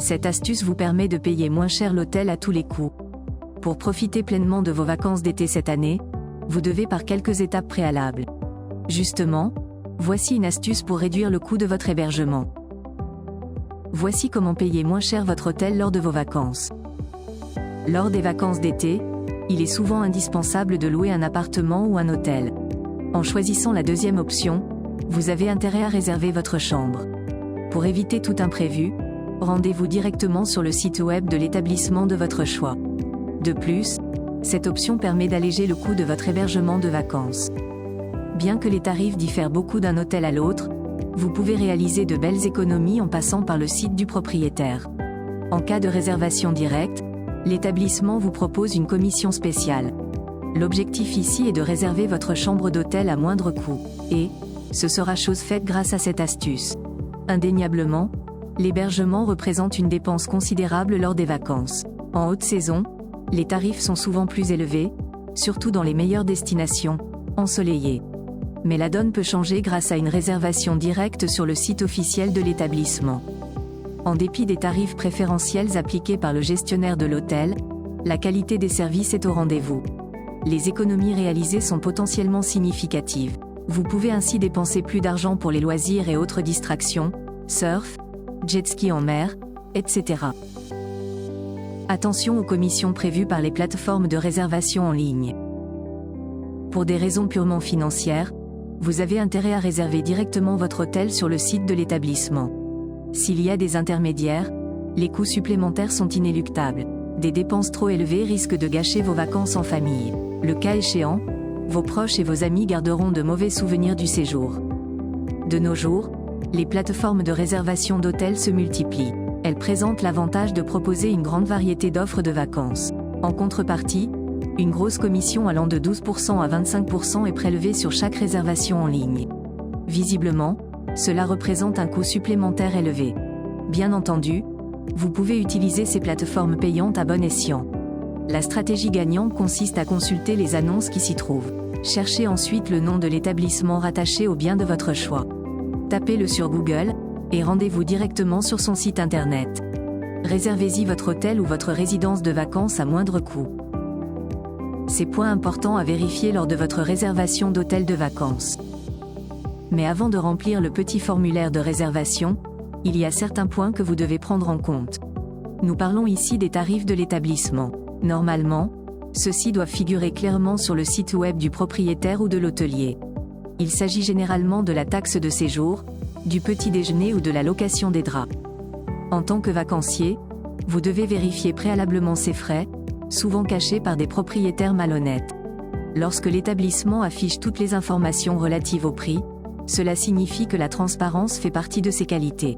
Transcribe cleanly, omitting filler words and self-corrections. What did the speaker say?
Cette astuce vous permet de payer moins cher l'hôtel à tous les coups. Pour profiter pleinement de vos vacances d'été cette année, vous devez par quelques étapes préalables. Justement, voici une astuce pour réduire le coût de votre hébergement. Voici comment payer moins cher votre hôtel lors de vos vacances. Lors des vacances d'été, il est souvent indispensable de louer un appartement ou un hôtel. En choisissant la deuxième option, vous avez intérêt à réserver votre chambre. Pour éviter tout imprévu, rendez-vous directement sur le site web de l'établissement de votre choix. De plus, cette option permet d'alléger le coût de votre hébergement de vacances. Bien que les tarifs diffèrent beaucoup d'un hôtel à l'autre, vous pouvez réaliser de belles économies en passant par le site du propriétaire. En cas de réservation directe, l'établissement vous propose une commission spéciale. L'objectif ici est de réserver votre chambre d'hôtel à moindre coût, et ce sera chose faite grâce à cette astuce. Indéniablement, l'hébergement représente une dépense considérable lors des vacances. En haute saison, les tarifs sont souvent plus élevés, surtout dans les meilleures destinations, ensoleillées. Mais la donne peut changer grâce à une réservation directe sur le site officiel de l'établissement. En dépit des tarifs préférentiels appliqués par le gestionnaire de l'hôtel, la qualité des services est au rendez-vous. Les économies réalisées sont potentiellement significatives. Vous pouvez ainsi dépenser plus d'argent pour les loisirs et autres distractions, surf, jet ski en mer, etc. Attention aux commissions prévues par les plateformes de réservation en ligne. Pour des raisons purement financières, vous avez intérêt à réserver directement votre hôtel sur le site de l'établissement. S'il y a des intermédiaires, les coûts supplémentaires sont inéluctables. Des dépenses trop élevées risquent de gâcher vos vacances en famille. Le cas échéant, vos proches et vos amis garderont de mauvais souvenirs du séjour. De nos jours, les plateformes de réservation d'hôtels se multiplient. Elles présentent l'avantage de proposer une grande variété d'offres de vacances. En contrepartie, une grosse commission allant de 12% à 25% est prélevée sur chaque réservation en ligne. Visiblement, cela représente un coût supplémentaire élevé. Bien entendu, vous pouvez utiliser ces plateformes payantes à bon escient. La stratégie gagnante consiste à consulter les annonces qui s'y trouvent. Cherchez ensuite le nom de l'établissement rattaché au bien de votre choix. Tapez-le sur Google, et rendez-vous directement sur son site internet. Réservez-y votre hôtel ou votre résidence de vacances à moindre coût. Ces points importants à vérifier lors de votre réservation d'hôtel de vacances. Mais avant de remplir le petit formulaire de réservation, il y a certains points que vous devez prendre en compte. Nous parlons ici des tarifs de l'établissement. Normalement, ceux-ci doivent figurer clairement sur le site web du propriétaire ou de l'hôtelier. Il s'agit généralement de la taxe de séjour, du petit déjeuner ou de la location des draps. En tant que vacancier, vous devez vérifier préalablement ces frais, souvent cachés par des propriétaires malhonnêtes. Lorsque l'établissement affiche toutes les informations relatives au prix, cela signifie que la transparence fait partie de ses qualités.